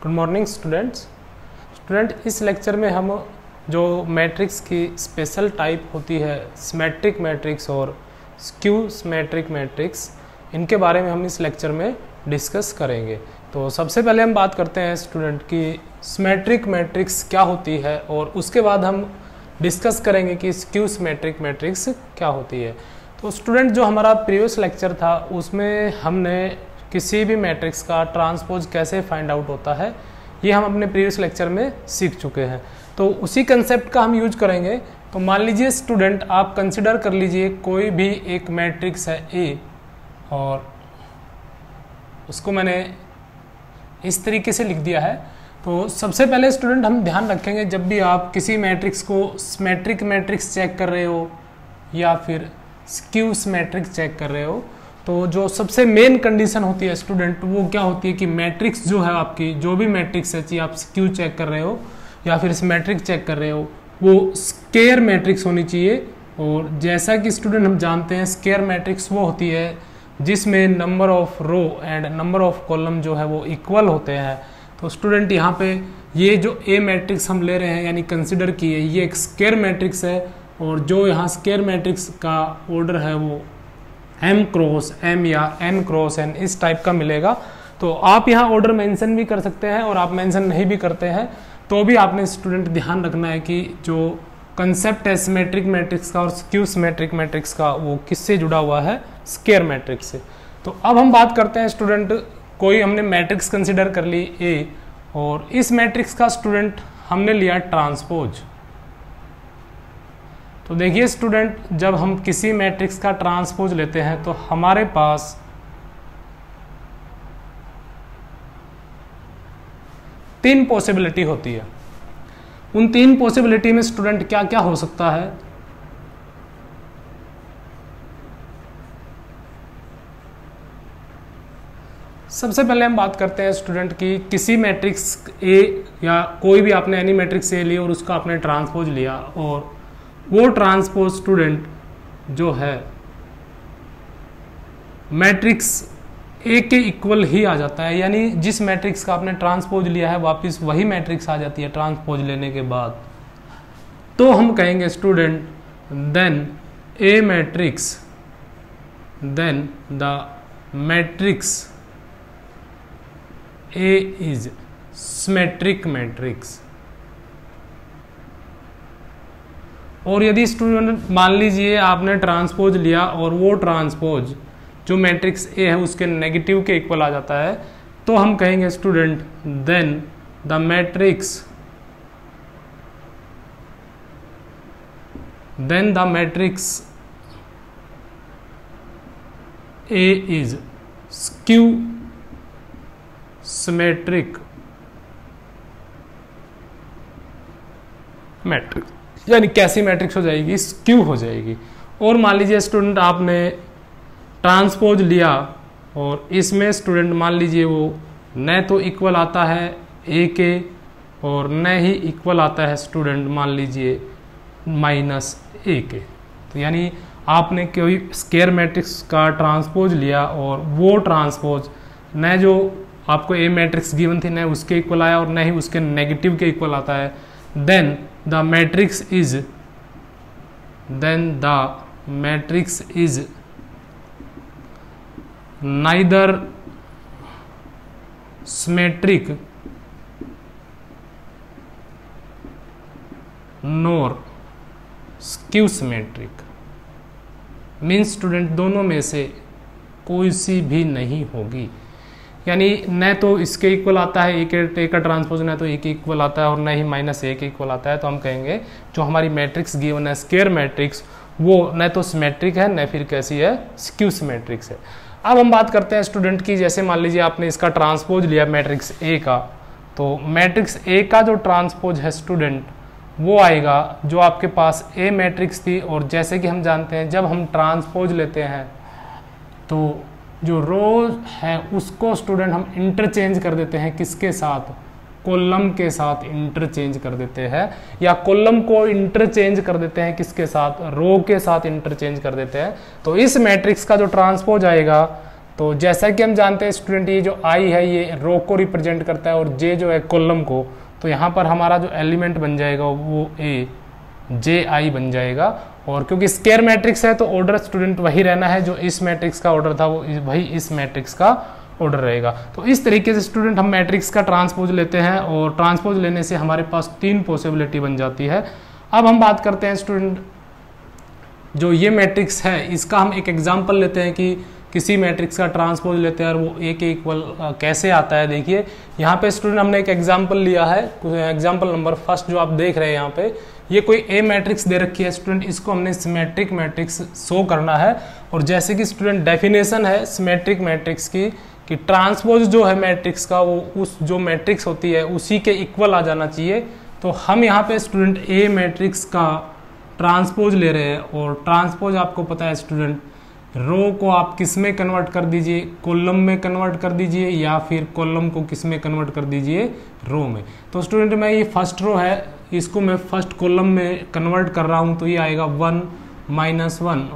Good morning student, इस lecture में हम जो मैट्रिक्स की स्पेशल टाइप होती है सिमेट्रिक मैट्रिक्स और स्क्यू सिमेट्रिक मैट्रिक्स, इनके बारे में हम इस लेक्चर में डिस्कस करेंगे। तो सबसे पहले हम बात करते हैं स्टूडेंट की सिमेट्रिक मैट्रिक्स क्या होती है और उसके बाद हम डिस्कस करेंगे कि स्क्यू सिमेट्रिक मैट्रिक्स क्या होती है। तो स्टूडेंट जो हमारा प्रीवियस लेक्चर था उसमें हमने किसी भी मैट्रिक्स का ट्रांसपोज कैसे फाइंड आउट होता है ये हम अपने प्रीवियस लेक्चर में सीख चुके हैं। तो उसी कंसेप्ट का हम यूज करेंगे। तो मान लीजिए स्टूडेंट आप कंसिडर कर लीजिए कोई भी एक मैट्रिक्स है ए और उसको मैंने इस तरीके से लिख दिया है। तो सबसे पहले स्टूडेंट हम ध्यान रखेंगे जब भी आप किसी मैट्रिक्स को सिमेट्रिक मैट्रिक्स चेक कर रहे हो या फिर स्क्यू सिमेट्रिक चेक कर रहे हो, तो जो सबसे मेन कंडीशन होती है स्टूडेंट वो क्या होती है कि मैट्रिक्स जो है आपकी जो भी मैट्रिक्स है, चाहे आप स्क्यू चेक कर रहे हो या फिर सिमेट्रिक चेक कर रहे हो, वो स्क्वायर मैट्रिक्स होनी चाहिए। और जैसा कि स्टूडेंट हम जानते हैं स्क्वायर मैट्रिक्स वो होती है जिसमें number of row and number of column जो है वो इक्वल होते हैं। तो स्टूडेंट यहाँ पे ये जो ए मैट्रिक्स हम ले रहे हैं यानी कंसिडर किए ये एक स्क्वायर मैट्रिक्स है और जो यहाँ स्क्वायर मैट्रिक्स का ऑर्डर है वो m क्रॉस m या n क्रॉस n इस टाइप का मिलेगा। तो आप यहाँ ऑर्डर मेंशन भी कर सकते हैं और आप मेंशन नहीं भी करते हैं तो भी आपने स्टूडेंट ध्यान रखना है कि जो कंसेप्ट है सिमेट्रिक मैट्रिक्स का और स्क्यू सिमेट्रिक मैट्रिक्स का वो किससे जुड़ा हुआ है, स्क्वायर मैट्रिक्स से। तो अब हम बात करते हैं स्टूडेंट, कोई हमने मैट्रिक्स कंसिडर कर ली ए और इस मैट्रिक्स का स्टूडेंट हमने लिया ट्रांसपोज। तो देखिए स्टूडेंट जब हम किसी मैट्रिक्स का ट्रांसपोज लेते हैं तो हमारे पास तीन पॉसिबिलिटी होती है। उन तीन पॉसिबिलिटी में स्टूडेंट क्या क्या हो सकता है, सबसे पहले हम बात करते हैं स्टूडेंट की किसी मैट्रिक्स ए या कोई भी आपने एनी मैट्रिक्स ए लिया और उसका आपने ट्रांसपोज लिया और वो ट्रांसपोज स्टूडेंट जो है मैट्रिक्स ए के इक्वल ही आ जाता है, यानी जिस मैट्रिक्स का आपने ट्रांसपोज लिया है वापस वही मैट्रिक्स आ जाती है ट्रांसपोज लेने के बाद। तो हम कहेंगे student then a matrix, then the matrix A is symmetric matrix. और यदि स्टूडेंट मान लीजिए आपने ट्रांसपोज लिया और वो ट्रांसपोज जो मैट्रिक्स ए है उसके नेगेटिव के इक्वल आ जाता है तो हम कहेंगे student then the matrix A is skew symmetric matrix, यानी कैसी मैट्रिक्स हो जाएगी, स्क्यू हो जाएगी। और मान लीजिए स्टूडेंट आपने ट्रांसपोज लिया और इसमें स्टूडेंट मान लीजिए वो न तो इक्वल आता है ए के और न ही इक्वल आता है स्टूडेंट मान लीजिए माइनस ए के। तो यानी आपने कोई स्क्वायर मैट्रिक्स का ट्रांसपोज लिया और वो ट्रांसपोज न जो आपको ए मैट्रिक्स गिवन थी न उसके इक्वल आया और न ही उसके नेगेटिव के इक्वल आता है, then the matrix is neither symmetric nor skew symmetric। Means student दोनों में से कोई सी भी नहीं होगी, यानी न तो इसके इक्वल आता है ए का ट्रांसपोज, न तो ए के इक्वल आता है और न ही माइनस ए के इक्वल आता है। तो हम कहेंगे जो हमारी मैट्रिक्स गिवन है स्क्वायर मैट्रिक्स वो न तो सिमेट्रिक है न फिर कैसी है, स्क्यू सिमेट्रिक्स है। अब हम बात करते हैं स्टूडेंट की, जैसे मान लीजिए आपने इसका ट्रांसपोज लिया मैट्रिक्स ए का, तो मैट्रिक्स ए का जो ट्रांसपोज है स्टूडेंट वो आएगा जो आपके पास ए मैट्रिक्स थी। और जैसे कि हम जानते हैं जब हम ट्रांसपोज लेते हैं तो जो रो है उसको स्टूडेंट हम इंटरचेंज कर देते हैं किसके साथ, कॉलम के साथ इंटरचेंज कर देते हैं, या कॉलम को इंटरचेंज कर देते हैं किसके साथ, रो के साथ इंटरचेंज कर देते हैं। तो इस मैट्रिक्स का जो ट्रांसपोज आएगा तो जैसा कि हम जानते हैं स्टूडेंट, ये जो आई है ये रो को रिप्रेजेंट करता है और जे जो है कॉलम को, तो यहाँ पर हमारा जो एलिमेंट बन जाएगा वो ए जे आई बन जाएगा। और क्योंकि स्क्वायर मैट्रिक्स है तो ऑर्डर स्टूडेंट वही रहना है, जो इस मैट्रिक्स का ऑर्डर था वो वही इस मैट्रिक्स का ऑर्डर रहेगा। तो इस तरीके से स्टूडेंट हम मैट्रिक्स का ट्रांसपोज लेते हैं और ट्रांसपोज लेने से हमारे पास 3 पॉसिबिलिटी बन जाती है। अब हम बात करते हैं स्टूडेंट, जो ये मैट्रिक्स है इसका हम एक एग्जांपल लेते हैं कि किसी मैट्रिक्स का ट्रांसपोज लेते हैं और वो ए के इक्वल कैसे आता है। देखिए यहाँ पे स्टूडेंट हमने एक एग्जांपल लिया है, एग्जांपल नंबर फर्स्ट जो आप देख रहे हैं यहाँ पे, ये कोई ए मैट्रिक्स दे रखी है स्टूडेंट, इसको हमने सिमेट्रिक मैट्रिक्स शो करना है। और जैसे कि स्टूडेंट डेफिनेशन है सिमेट्रिक मैट्रिक्स की कि ट्रांसपोज जो है मैट्रिक्स का वो उस जो मैट्रिक्स होती है उसी के इक्वल आ जाना चाहिए। तो हम यहाँ पे स्टूडेंट ए मैट्रिक्स का ट्रांसपोज ले रहे हैं और ट्रांसपोज आपको पता है स्टूडेंट, रो को आप किस में कन्वर्ट कर दीजिए, कॉलम में कन्वर्ट कर दीजिए या फिर कॉलम को किस में कन्वर्ट कर दीजिए, रो में। तो स्टूडेंट मैं ये फर्स्ट रो है इसको मैं फर्स्ट कॉलम में कन्वर्ट कर रहा हूँ, तो ये आएगा 1 - 1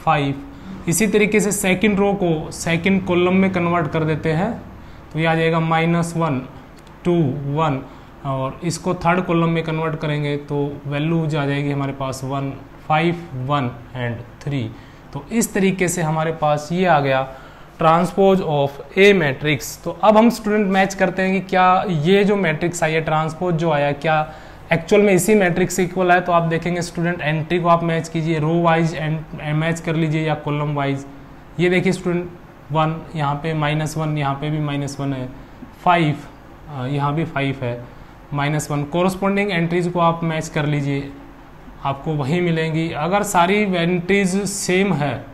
5। इसी तरीके से सेकंड रो को सेकंड कॉलम में कन्वर्ट कर देते हैं, तो ये आ जाएगा -1 2 1। और इसको थर्ड कॉलम में कन्वर्ट करेंगे तो वैल्यू आ जाएगी हमारे पास 1 5 1 एंड 3। तो इस तरीके से हमारे पास ये आ गया ट्रांसपोज ऑफ ए मैट्रिक्स। तो अब हम स्टूडेंट मैच करते हैं कि क्या ये जो मैट्रिक्स आई है ट्रांसपोज जो आया क्या एक्चुअल में इसी मैट्रिक्स से इक्वल है। तो आप देखेंगे स्टूडेंट एंट्री को आप मैच कीजिए, रो वाइज एंड मैच कर लीजिए या कॉलम वाइज। ये देखिए स्टूडेंट 1 यहाँ पे -1, यहाँ पे भी -1 है, 5 यहाँ भी 5 है, -1। कोरस्पॉन्डिंग एंट्रीज को आप मैच कर लीजिए, आपको वही मिलेंगी। अगर सारी एंट्रीज सेम है,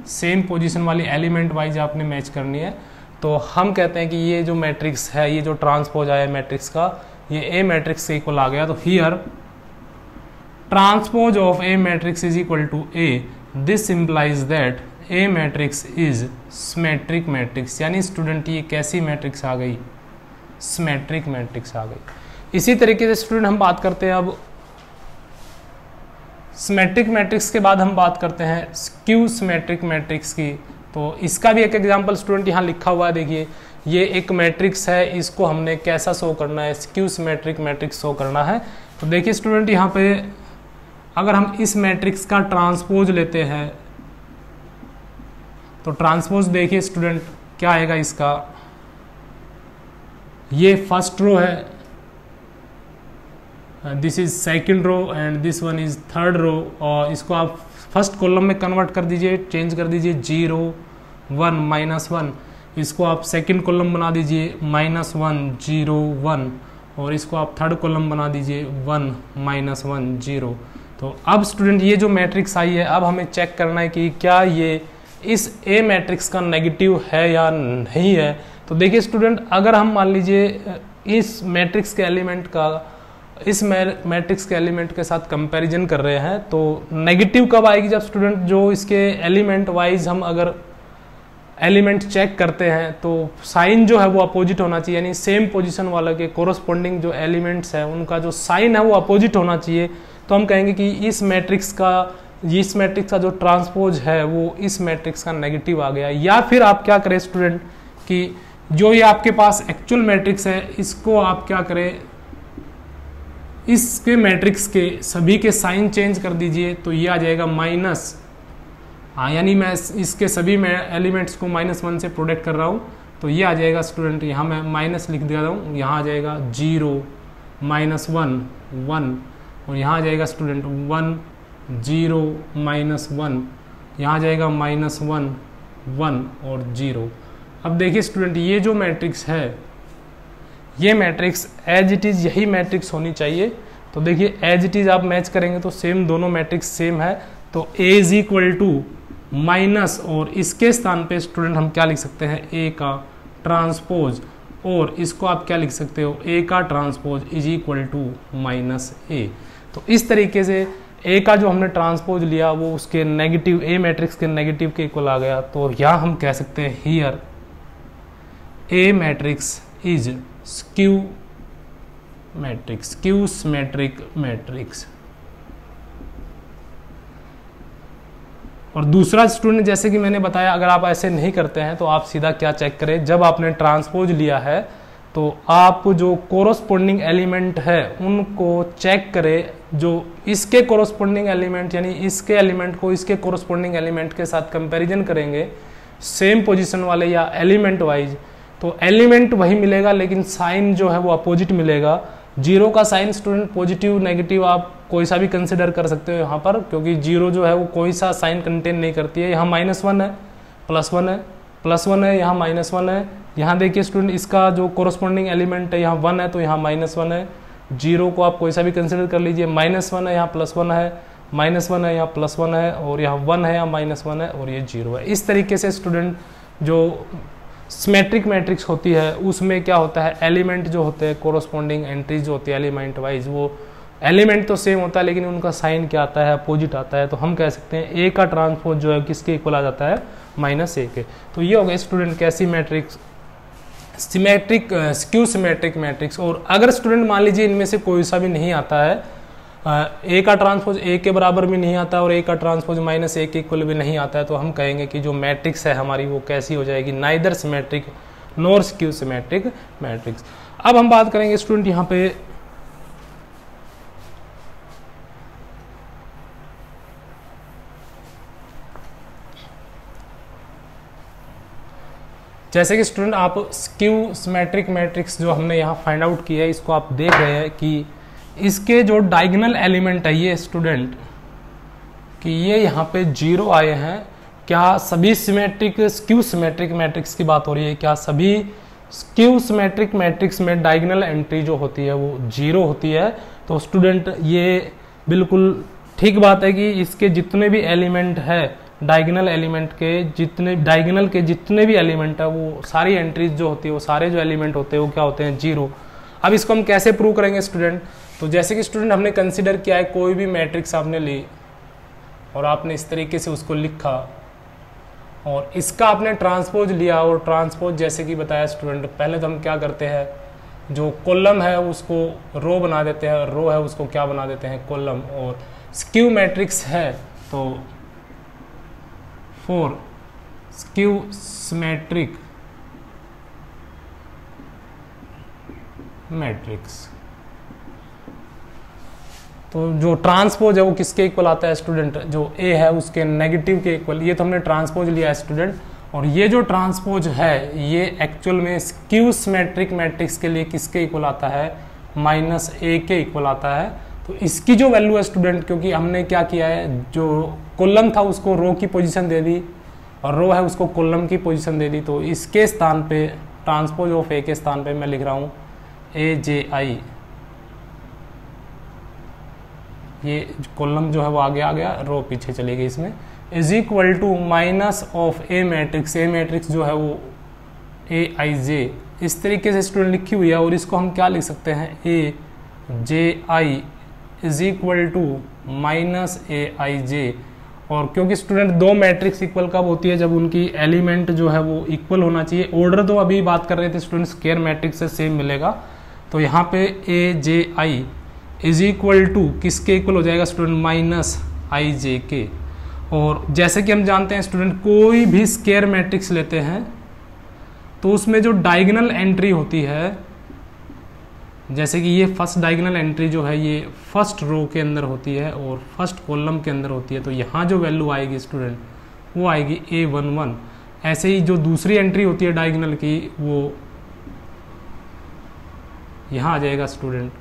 सेम पोजीशन वाली एलिमेंट वाइज आपने मैच करनी है, तो हम कहते हैं कि ये जो मैट्रिक्स है, ये जो ट्रांसपोज आया मैट्रिक्स का, ये ए मैट्रिक्स से इक्वल आ गया। तो here transpose of A matrix is equal to A, this implies that A matrix is symmetric matrix. यानी स्टूडेंट ये कैसी मैट्रिक्स आ गई, सिमेट्रिक मैट्रिक्स आ गई। इसी तरीके से स्टूडेंट हम बात करते हैं अब सिमेट्रिक मैट्रिक्स के बाद हम बात करते हैं स्क्यू सिमेट्रिक मैट्रिक्स की। तो इसका भी एक एग्जांपल स्टूडेंट यहाँ लिखा हुआ है, देखिए ये एक मैट्रिक्स है, इसको हमने कैसा शो करना है, स्क्यू सिमेट्रिक मैट्रिक्स शो करना है। तो देखिए स्टूडेंट यहाँ पे अगर हम इस मैट्रिक्स का ट्रांसपोज लेते हैं तो ट्रांसपोज देखिए स्टूडेंट क्या आएगा इसका, ये फर्स्ट रो है, this is second row and this one is third row. और इसको आप फर्स्ट कॉलम में कन्वर्ट कर दीजिए, चेंज कर दीजिए 0 1 -1। इसको आप सेकंड कॉलम बना दीजिए -1 0 1 और इसको आप थर्ड कॉलम बना दीजिए 1 -1 0। तो अब स्टूडेंट ये जो मैट्रिक्स आई है, अब हमें चेक करना है कि क्या ये इस ए मैट्रिक्स का नेगेटिव है या नहीं है। तो देखिए स्टूडेंट अगर हम मान लीजिए इस मैट्रिक्स के एलिमेंट का इस मैट्रिक्स के एलिमेंट के साथ कंपैरिजन कर रहे हैं, तो नेगेटिव कब आएगी, जब स्टूडेंट जो इसके एलिमेंट वाइज हम अगर एलिमेंट चेक करते हैं तो साइन जो है वो अपोजिट होना चाहिए, यानी सेम पोजीशन वाला के कोरोस्पोंडिंग जो एलिमेंट्स है उनका जो साइन है वो अपोजिट होना चाहिए। तो हम कहेंगे कि इस मैट्रिक्स का जो ट्रांसपोज है वो इस मैट्रिक्स का नेगेटिव आ गया। या फिर आप क्या करें स्टूडेंट कि जो ये आपके पास एक्चुअल मैट्रिक्स है इसको आप क्या करें, इसके मैट्रिक्स के सभी के साइन चेंज कर दीजिए, तो ये आ जाएगा माइनस, यानी मैं इसके सभी एलिमेंट्स को -1 से प्रोडक्ट कर रहा हूँ, तो ये आ जाएगा स्टूडेंट, यहाँ मैं माइनस लिख दे रहा हूँ, यहाँ आ जाएगा 0 -1 1 और यहाँ आ जाएगा स्टूडेंट 1 0 -1, यहाँ आ जाएगा -1 1 और 0। अब देखिए स्टूडेंट ये जो मैट्रिक्स है, ये मैट्रिक्स एज इट इज़ यही मैट्रिक्स होनी चाहिए। तो देखिए एज इट इज़ आप मैच करेंगे तो सेम, दोनों मैट्रिक्स सेम है। तो ए इज इक्वल टू माइनस और इसके स्थान पे स्टूडेंट हम क्या लिख सकते हैं, ए का ट्रांसपोज, और इसको आप क्या लिख सकते हो, ए का transpose is equal to -a। तो इस तरीके से ए का जो हमने ट्रांसपोज लिया वो उसके नेगेटिव, ए मैट्रिक्स के नेगेटिव के इक्वल आ गया। तो यहाँ हम कह सकते हैं here A matrix is skew matrix, skew symmetric matrix. और दूसरा स्टूडेंट, जैसे कि मैंने बताया, अगर आप ऐसे नहीं करते हैं तो आप सीधा क्या चेक करें, जब आपने ट्रांसपोज लिया है तो आप जो कोरोस्पोंडिंग एलिमेंट है उनको चेक करें, जो इसके कोरोस्पोंडिंग एलिमेंट यानी इसके एलिमेंट को इसके कोरोस्पोंडिंग एलिमेंट के साथ कंपैरिजन करेंगे सेम पोजीशन वाले या एलिमेंट वाइज, तो एलिमेंट वही मिलेगा लेकिन साइन जो है वो अपोजिट मिलेगा। जीरो का साइन स्टूडेंट पॉजिटिव नेगेटिव आप कोई सा भी कंसिडर कर सकते हो यहाँ पर, क्योंकि जीरो जो है वो कोई सा साइन कंटेन नहीं करती है। यहाँ -1 है, +1 है, +1 है, यहाँ -1 है। यहाँ देखिए स्टूडेंट, इसका जो कोरोस्पोंडिंग एलिमेंट है यहाँ 1 है तो यहाँ -1 है। जीरो को आप कोई सा भी कंसिडर कर लीजिए, -1 है, यहाँ +1 है, -1 है, यहाँ +1 है, और यहाँ 1 है, यहाँ -1 है, और ये 0 है। इस तरीके से स्टूडेंट जो सिमेट्रिक मैट्रिक्स होती है उसमें क्या होता है, एलिमेंट जो होते हैं कोरोस्पोंडिंग एंट्रीज जो होती है एलिमेंट वाइज, वो एलिमेंट तो सेम होता है लेकिन उनका साइन क्या आता है, अपोजिट आता है। तो हम कह सकते हैं ए का ट्रांसपोज जो है किसके इक्वल आ जाता है, -a के। तो ये हो गया स्टूडेंट कैसी matrix, symmetric skew symmetric matrix. और अगर स्टूडेंट मान लीजिए इनमें से कोई सा भी नहीं आता है, ए का ट्रांसपोज ए के बराबर भी नहीं आता और ए का ट्रांसपोज -a के इक्वल भी नहीं आता है, तो हम कहेंगे कि जो मैट्रिक्स है हमारी वो कैसी हो जाएगी, neither symmetric nor skew symmetric matrix. अब हम बात करेंगे स्टूडेंट यहाँ पे जैसे कि स्टूडेंट आप स्क्यू सिमेट्रिक मैट्रिक्स जो हमने यहाँ फाइंड आउट किया है, इसको आप देख रहे हैं कि इसके जो डायगोनल एलिमेंट है ये स्टूडेंट कि ये यहाँ पे 0 आए हैं। क्या सभी सिमेट्रिक स्क्यू सिमेट्रिक मैट्रिक्स की बात हो रही है, क्या सभी स्क्यू सिमेट्रिक मैट्रिक्स में डायगोनल एंट्री जो होती है वो 0 होती है? तो स्टूडेंट ये बिल्कुल ठीक बात है कि इसके जितने भी एलिमेंट है, डायगोनल एलिमेंट के जितने डायगोनल के जितने भी एलिमेंट है वो सारी एंट्रीज जो होती है वो सारे जो एलिमेंट होते हैं वो क्या होते हैं, 0। अब इसको हम कैसे प्रूव करेंगे स्टूडेंट? तो जैसे कि स्टूडेंट हमने कंसिडर किया है कोई भी मैट्रिक्स आपने ली और आपने इस तरीके से उसको लिखा और इसका आपने ट्रांसपोज लिया, और ट्रांसपोज जैसे कि बताया स्टूडेंट, पहले तो हम क्या करते हैं, जो कॉलम है उसको रो बना देते हैं और रो है उसको क्या बना देते हैं, कॉलम। और स्क्यू मैट्रिक्स है तो फॉर स्क्यू सिमेट्रिक मैट्रिक्स, तो जो ट्रांसपोज है वो किसके इक्वल आता है स्टूडेंट, जो ए है उसके नेगेटिव के इक्वल। ये तो हमने ट्रांसपोज लिया है स्टूडेंट, और ये जो ट्रांसपोज है ये एक्चुअल में स्क्यू सिमेट्रिक मैट्रिक्स के लिए किसके इक्वल आता है, -a के इक्वल आता है। तो इसकी जो वैल्यू है स्टूडेंट, क्योंकि हमने क्या किया है, जो कॉलम था उसको रो की पोजीशन दे दी और रो है उसको कॉलम की पोजीशन दे दी, तो इसके स्थान पे ट्रांसपोज ऑफ ए के स्थान पे मैं लिख रहा हूँ AJI। ये कॉलम जो है वो आगे आ गया, रो पीछे चली गई इसमें, is equal to minus of A matrix. A matrix जो है वो AIJ इस तरीके से स्टूडेंट लिखी हुई है, और इसको हम क्या लिख सकते हैं, AJI is equal to -AIJ। और क्योंकि स्टूडेंट दो मैट्रिक्स इक्वल कब होती है, जब उनकी एलिमेंट जो है वो इक्वल होना चाहिए। ऑर्डर तो अभी बात कर रहे थे स्टूडेंट, स्क्वायर मैट्रिक्स से सेम मिलेगा, तो यहाँ पे AJI इज इक्वल टू किसके इक्वल हो जाएगा स्टूडेंट, -IJ के। और जैसे कि हम जानते हैं स्टूडेंट, कोई भी स्क्वायर मैट्रिक्स लेते हैं तो उसमें जो डायगोनल एंट्री होती है, जैसे कि ये फर्स्ट डायगोनल एंट्री जो है ये फर्स्ट रो के अंदर होती है और फर्स्ट कॉलम के अंदर होती है, तो यहाँ जो वैल्यू आएगी स्टूडेंट वो आएगी A11। ऐसे ही जो दूसरी एंट्री होती है डायगोनल की वो यहाँ आ जाएगा स्टूडेंट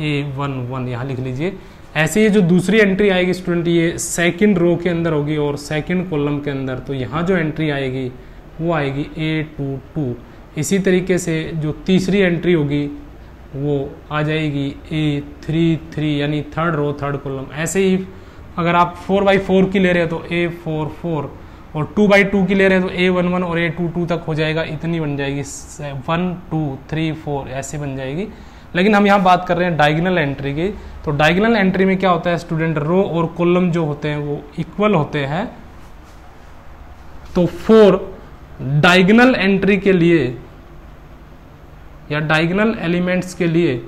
A11, यहाँ लिख लीजिए। ऐसे ही जो दूसरी एंट्री आएगी स्टूडेंट ये सेकंड रो के अंदर होगी और सेकंड कॉलम के अंदर, तो यहाँ जो एंट्री आएगी वो आएगी A22। इसी तरीके से जो तीसरी एंट्री होगी वो आ जाएगी A33, यानी थर्ड रो थर्ड कॉलम। ऐसे ही अगर आप 4x4 की ले रहे हो तो A44, और 2x2 की ले रहे हैं तो A11 और A22 तक हो जाएगा, इतनी बन जाएगी 1 2 3 4 ऐसे बन जाएगी। लेकिन हम यहाँ बात कर रहे हैं डायगोनल एंट्री की, तो डायगोनल एंट्री में क्या होता है स्टूडेंट, रो और कॉलम जो होते हैं वो इक्वल होते हैं। तो फॉर डायगोनल एंट्री के लिए या डायगोनल एलिमेंट्स के लिए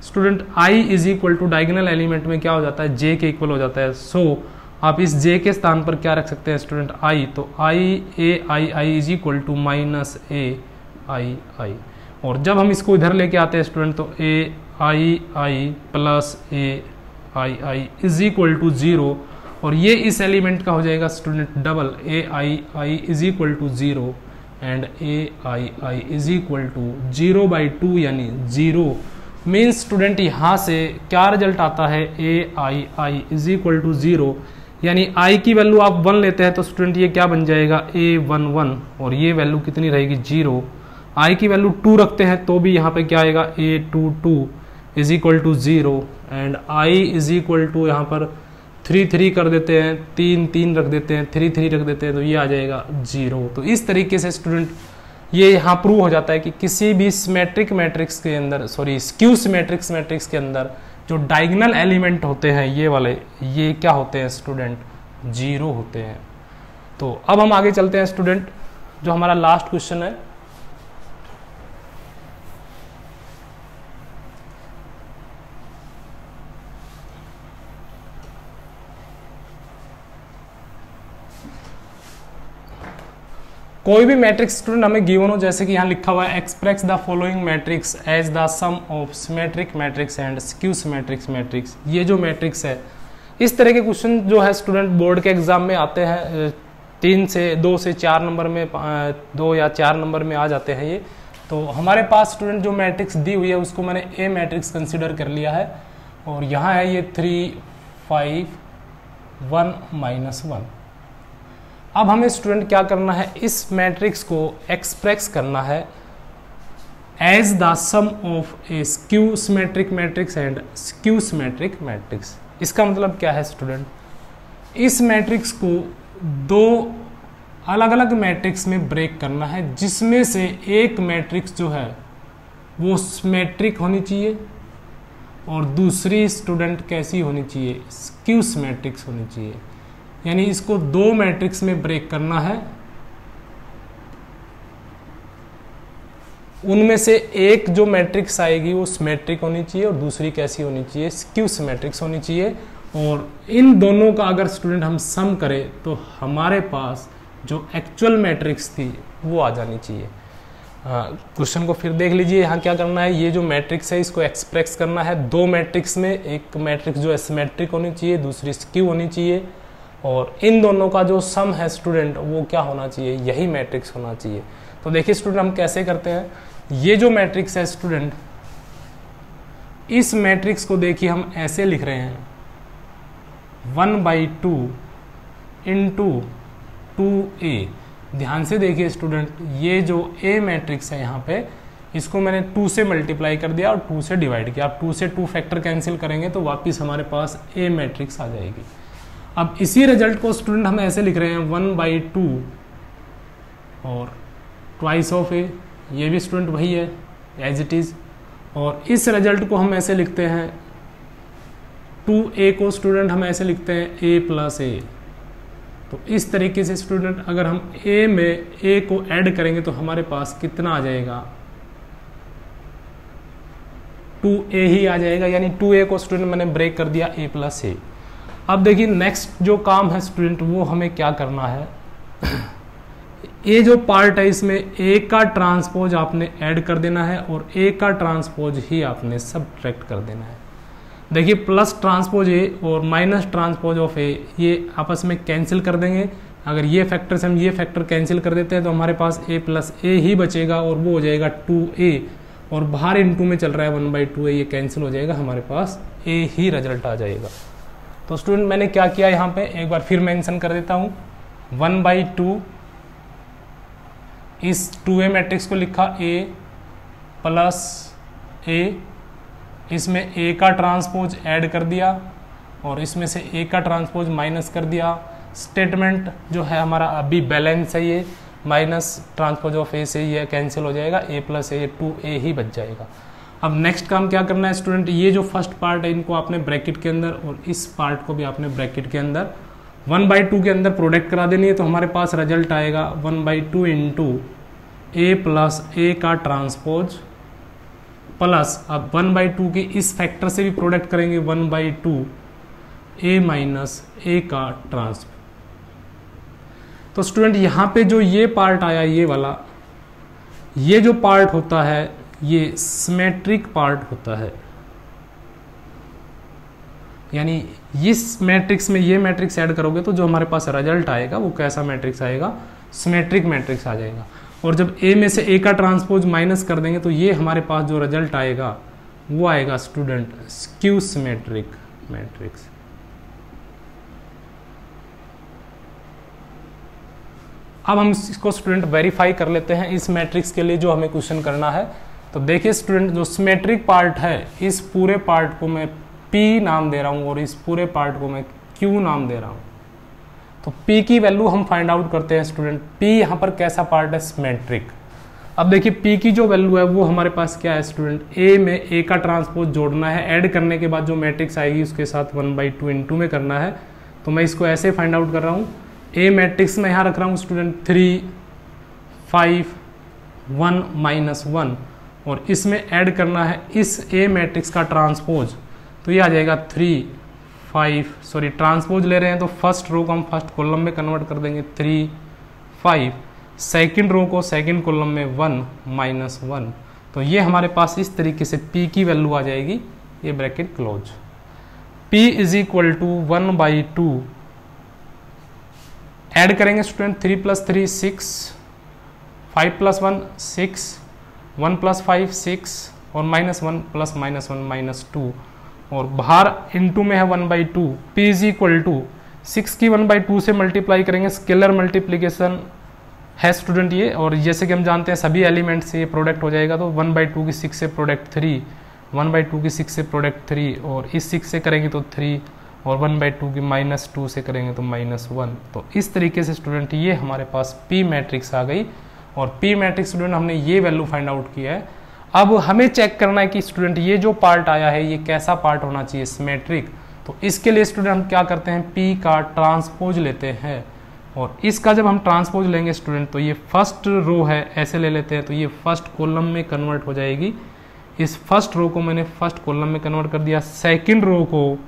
student I is equal to diagonal element में क्या हो जाता है, J के इक्वल हो जाता है। सो आप इस जे के स्थान पर क्या रख सकते हैं स्टूडेंट, आई, तो आई ए i i is equal to minus A i आई, और जब हम इसको इधर लेके आते हैं स्टूडेंट तो a i i plus a i i is equal to 0, और ये इस एलिमेंट का हो जाएगा student double, a i i is equal to 0 and a i i is equal to 0/2 यानी 0। मीन्स स्टूडेंट यहाँ से क्या रिजल्ट आता है, ए i i is equal to 0, यानी आई की वैल्यू आप 1 लेते हैं तो स्टूडेंट ये क्या बन जाएगा, A11, और ये वैल्यू कितनी रहेगी 0। आई की वैल्यू 2 रखते हैं तो भी यहाँ पे क्या आएगा, A22 is equal to 0 and I is equal to यहाँ पर 3 कर देते हैं, 3 रख देते हैं, 3 रख देते हैं तो ये आ जाएगा 0। तो इस तरीके से स्टूडेंट ये यहाँ प्रूव हो जाता है कि किसी भी सिमेट्रिक मैट्रिक्स के अंदर, सॉरी स्क्यू सिमेट्रिक मैट्रिक्स के अंदर जो डायगोनल एलिमेंट होते हैं ये वाले, ये क्या होते हैं स्टूडेंट, 0 होते हैं। तो अब हम आगे चलते हैं स्टूडेंट, जो हमारा लास्ट क्वेश्चन है। कोई भी मैट्रिक्स स्टूडेंट हमें गिवन हो, जैसे कि यहाँ लिखा हुआ है express the following matrix as the sum of symmetric matrix and skew symmetric matrix, ये जो मैट्रिक्स है, इस तरह के क्वेश्चन जो है स्टूडेंट बोर्ड के एग्जाम में आते हैं, 2 से 4 नंबर में, 2 या 4 नंबर में आ जाते हैं ये। तो हमारे पास स्टूडेंट जो मैट्रिक्स दी हुई है उसको मैंने ए मैट्रिक्स कंसिडर कर लिया है, और यहाँ है ये 3 5 1 -1। अब हमें स्टूडेंट क्या करना है, इस मैट्रिक्स को एक्सप्रेस करना है as the sum of a skew symmetric matrix and skew symmetric matrix. इसका मतलब क्या है स्टूडेंट, इस मैट्रिक्स को 2 अलग अलग मैट्रिक्स में ब्रेक करना है, जिसमें से एक मैट्रिक्स जो है वो सिमेट्रिक होनी चाहिए और दूसरी स्टूडेंट कैसी होनी चाहिए, स्क्यू सिमेट्रिक्स होनी चाहिए। यानी इसको 2 मैट्रिक्स में ब्रेक करना है, उनमें से एक जो मैट्रिक्स आएगी वो सिमेट्रिक होनी चाहिए और दूसरी कैसी होनी चाहिए, स्क्यू सिमेट्रिक्स होनी चाहिए। और इन दोनों का अगर स्टूडेंट हम सम करें तो हमारे पास जो एक्चुअल मैट्रिक्स थी वो आ जानी चाहिए। क्वेश्चन को फिर देख लीजिए, यहाँ क्या करना है, ये जो मैट्रिक्स है इसको एक्सप्रेस करना है 2 मैट्रिक्स में, एक मैट्रिक्स जो है सिमेट्रिक होनी चाहिए, दूसरी स्क्यू होनी चाहिए, और इन दोनों का जो सम है स्टूडेंट वो क्या होना चाहिए, यही मैट्रिक्स होना चाहिए। तो देखिए स्टूडेंट हम कैसे करते हैं, ये जो मैट्रिक्स है स्टूडेंट, इस मैट्रिक्स को देखिए हम ऐसे लिख रहे हैं 1/2 इंटू 2a। ध्यान से देखिए स्टूडेंट, ये जो a मैट्रिक्स है यहाँ पे, इसको मैंने 2 से मल्टीप्लाई कर दिया और 2 से डिवाइड किया। आप 2 से 2 फैक्टर कैंसिल करेंगे तो वापस हमारे पास a मैट्रिक्स आ जाएगी। अब इसी रिजल्ट को स्टूडेंट हम ऐसे लिख रहे हैं 1/2 और ट्वाइस ऑफ a, ये भी स्टूडेंट वही है एज इट इज। और इस रिजल्ट को हम ऐसे लिखते हैं 2a को स्टूडेंट हम ऐसे लिखते हैं a + a। तो इस तरीके से स्टूडेंट अगर हम a में a को ऐड करेंगे तो हमारे पास कितना आ जाएगा, 2a ही आ जाएगा। यानी 2a को स्टूडेंट मैंने ब्रेक कर दिया a + a। अब देखिए नेक्स्ट जो काम है स्टूडेंट वो हमें क्या करना है, ये जो पार्ट है इसमें a का ट्रांसपोज आपने ऐड कर देना है और a का ट्रांसपोज ही आपने सब्ट्रैक्ट कर देना है। देखिए प्लस ट्रांसपोज a और माइनस ट्रांसपोज ऑफ a ये आपस में कैंसिल कर देंगे। अगर ये फैक्टर से हम ये फैक्टर कैंसिल कर देते हैं तो हमारे पास a + a ही बचेगा और वो हो जाएगा 2a, और बाहर इनटू में चल रहा है 1/2 a, ये कैंसिल हो जाएगा, हमारे पास a ही रिजल्ट आ जाएगा। तो स्टूडेंट मैंने क्या किया यहाँ पे, एक बार फिर मेंशन कर देता हूँ, 1/2 इस 2a मैट्रिक्स को लिखा a + a, इसमें a का ट्रांसपोज ऐड कर दिया और इसमें से a का ट्रांसपोज माइनस कर दिया। स्टेटमेंट जो है हमारा अभी बैलेंस है, ये माइनस ट्रांसपोज ऑफ a से ये कैंसिल हो जाएगा, a + a 2a ही बच जाएगा। अब नेक्स्ट काम क्या करना है स्टूडेंट, ये जो फर्स्ट पार्ट है इनको आपने ब्रैकेट के अंदर और इस पार्ट को भी आपने ब्रैकेट के अंदर 1/2 के अंदर प्रोडक्ट करा देनी है। तो हमारे पास रिजल्ट आएगा 1/2 इंटू a + a का ट्रांसपोज प्लस, अब 1/2 की इस फैक्टर से भी प्रोडक्ट करेंगे 1/2 ए माइनस ए का ट्रांसपोज। तो स्टूडेंट यहाँ पे जो ये पार्ट आया, ये वाला, ये जो पार्ट होता है ये सिमेट्रिक पार्ट होता है, यानी इस मैट्रिक्स में ये मैट्रिक्स ऐड करोगे तो जो हमारे पास रिजल्ट आएगा वो कैसा मैट्रिक्स आएगा, सिमेट्रिक मैट्रिक्स आ जाएगा। और जब ए में से ए का ट्रांसपोज माइनस कर देंगे तो ये हमारे पास जो रिजल्ट आएगा वो आएगा स्टूडेंट स्क्यू सिमेट्रिक मैट्रिक्स। अब हम इसको स्टूडेंट वेरीफाई कर लेते हैं इस मैट्रिक्स के लिए जो हमें क्वेश्चन करना है। तो देखिए स्टूडेंट, जो सिमेट्रिक पार्ट है इस पूरे पार्ट को मैं P नाम दे रहा हूं और इस पूरे पार्ट को मैं Q नाम दे रहा हूं। तो P की वैल्यू हम फाइंड आउट करते हैं स्टूडेंट। P यहाँ पर कैसा पार्ट है, सिमेट्रिक। अब देखिए P की जो वैल्यू है वो हमारे पास क्या है स्टूडेंट, A में A का ट्रांसपोज जोड़ना है, ऐड करने के बाद जो मैट्रिक्स आएगी उसके साथ 1/2 इंटू में करना है। तो मैं इसको ऐसे फाइंड आउट कर रहा हूँ। A मैट्रिक्स में यहाँ रख रहा हूँ स्टूडेंट 3, 5, 1 माइनस 1 और इसमें ऐड करना है इस A मैट्रिक्स का ट्रांसपोज। तो ये आ जाएगा 3, 5, सॉरी ट्रांसपोज ले रहे हैं तो फर्स्ट रो को हम फर्स्ट कॉलम में कन्वर्ट कर देंगे 3, 5, सेकंड रो को सेकंड कॉलम में 1 माइनस 1। तो ये हमारे पास इस तरीके से P की वैल्यू आ जाएगी, ये bracket close. P is equal to 1/2, add करेंगे स्टूडेंट 3 + 3 6, 5 + 1 6, 1 + 5 6 और -1 + -1 -2 और बाहर इनटू में है 1/2। P इज इक्वल टू 6 की 1/2 से मल्टीप्लाई करेंगे, स्केलर मल्टीप्लीकेशन है स्टूडेंट ये, और जैसे कि हम जानते हैं सभी एलिमेंट से ये प्रोडक्ट हो जाएगा। तो 1/2 की 6 से प्रोडक्ट 3, 1/2 की 6 से प्रोडक्ट 3 और इस 6 से करेंगे तो 3 और 1/2 की -2 से करेंगे तो -1। तो इस तरीके से स्टूडेंट ये हमारे पास P मैट्रिक्स आ गई और P मैट्रिक्स स्टूडेंट हमने ये वैल्यू फाइंड आउट किया है। अब हमें चेक करना है कि स्टूडेंट ये जो पार्ट आया है ये कैसा पार्ट होना चाहिए, सिमेट्रिक। तो इसके लिए स्टूडेंट हम क्या करते हैं, P का ट्रांसपोज लेते हैं और इसका जब हम ट्रांसपोज लेंगे स्टूडेंट तो ये फर्स्ट रो है ऐसे ले लेते हैं तो ये फर्स्ट कॉलम में कन्वर्ट हो जाएगी। इस फर्स्ट रो को मैंने फर्स्ट कॉलम में कन्वर्ट कर दिया, सेकंड रो को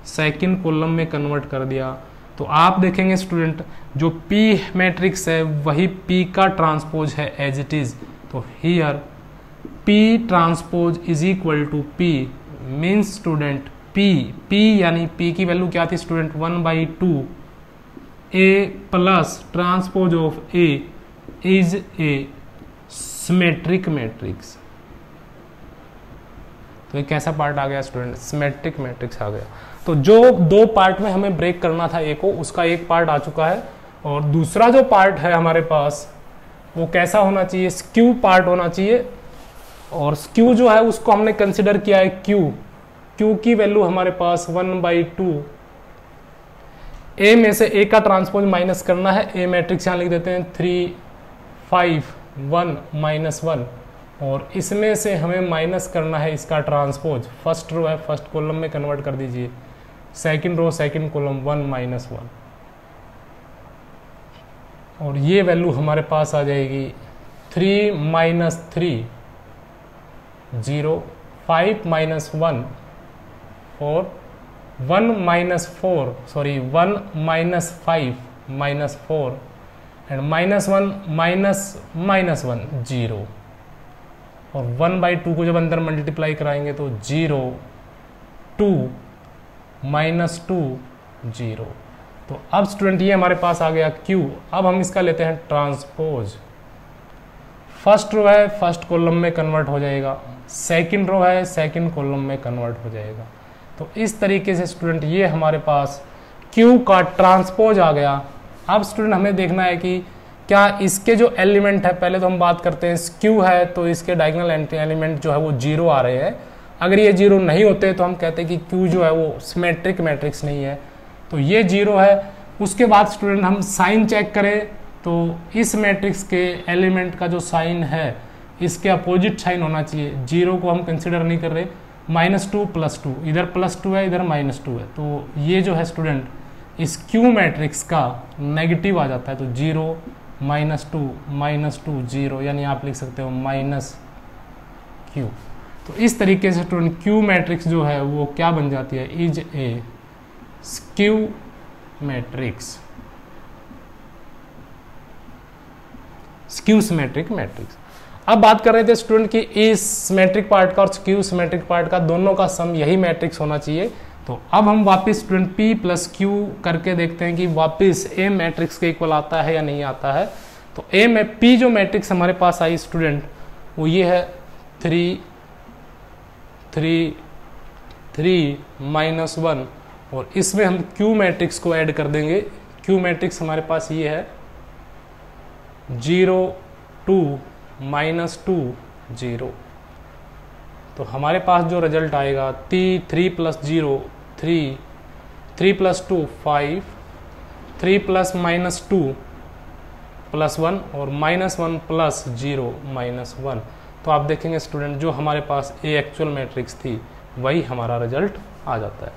सेकंड कॉलम में कन्वर्ट कर दिया। तो आप देखेंगे स्टूडेंट जो P मैट्रिक्स है वही P का ट्रांसपोज है एज इट इज। तो here P transpose is equal to P means student P यानी P की वैल्यू क्या थी student, 1/2 A plus transpose of A is a symmetric matrix. तो ये कैसा पार्ट आ गया स्टूडेंट, सिमेट्रिक मैट्रिक्स आ गया। तो जो दो पार्ट में हमें ब्रेक करना था ए को, उसका एक पार्ट आ चुका है और दूसरा जो पार्ट है हमारे पास वो कैसा होना चाहिए, स्क्यू पार्ट होना चाहिए। और स्क्यू जो है उसको हमने कंसिडर किया है क्यू की वैल्यू हमारे पास 1/2। ए में से ए का ट्रांसपोज माइनस करना है, ए मैट्रिक्स यहाँ लिख देते हैं 3, 5, 1 -1 और इसमें से हमें माइनस करना है इसका ट्रांसपोज। फर्स्ट रो है फर्स्ट कॉलम में कन्वर्ट कर दीजिए, सेकंड रो सेकंड कॉलम 1 -1 और ये वैल्यू हमारे पास आ जाएगी 3 - 3 0, 5 - 1 4, 1 - 4 सॉरी 1 - 5 -4 एंड -1 -1 0 और 1/2 को जब अंदर मल्टीप्लाई कराएंगे तो 0, 2 -2 0। तो अब स्टूडेंट ये हमारे पास आ गया Q। अब हम इसका लेते हैं ट्रांसपोज। फर्स्ट रो है फर्स्ट कॉलम में कन्वर्ट हो जाएगा, सेकंड रो है सेकंड कॉलम में कन्वर्ट हो जाएगा। तो इस तरीके से स्टूडेंट ये हमारे पास Q का ट्रांसपोज आ गया। अब स्टूडेंट हमें देखना है कि क्या इसके जो एलिमेंट है, पहले तो हम बात करते हैं स्क्यू है तो इसके डायगोनल एलिमेंट जो है वो 0 आ रहे हैं। अगर ये 0 नहीं होते तो हम कहते हैं कि Q जो है वो सिमेट्रिक मैट्रिक्स नहीं है। तो ये 0 है। उसके बाद स्टूडेंट हम साइन चेक करें तो इस मैट्रिक्स के एलिमेंट का जो साइन है इसके अपोजिट साइन होना चाहिए। 0 को हम कंसिडर नहीं कर रहे, -2 + 2, इधर +2 है इधर -2 है। तो ये जो है स्टूडेंट इस Q मैट्रिक्स का नेगेटिव आ जाता है। तो 0 -2 0 यानी आप लिख सकते हो -Q। तो इस तरीके से स्टूडेंट Q मैट्रिक्स जो है वो क्या बन जाती है, is A skew matrix, skew symmetric matrix. अब बात कर रहे थे स्टूडेंट कि इस सिमेट्रिक पार्ट का और स्क्यू सिमेट्रिक पार्ट का दोनों का सम यही मैट्रिक्स होना चाहिए। तो अब हम वापस स्टूडेंट P प्लस Q करके देखते हैं कि वापस A मैट्रिक्स के इक्वल आता है या नहीं आता है। तो A में P जो मैट्रिक्स हमारे पास आई स्टूडेंट वो ये है 3 3 3 -1, और इसमें हम Q मैट्रिक्स को ऐड कर देंगे। Q मैट्रिक्स हमारे पास ये है 0 2 -2 0। तो हमारे पास जो रिजल्ट आएगा 3 + 0 3 3 + 2 5 3 + -2 +1 और -1 + 0 -1। तो आप देखेंगे स्टूडेंट जो हमारे पास ए एक्चुअल मैट्रिक्स थी वही हमारा रिजल्ट आ जाता है।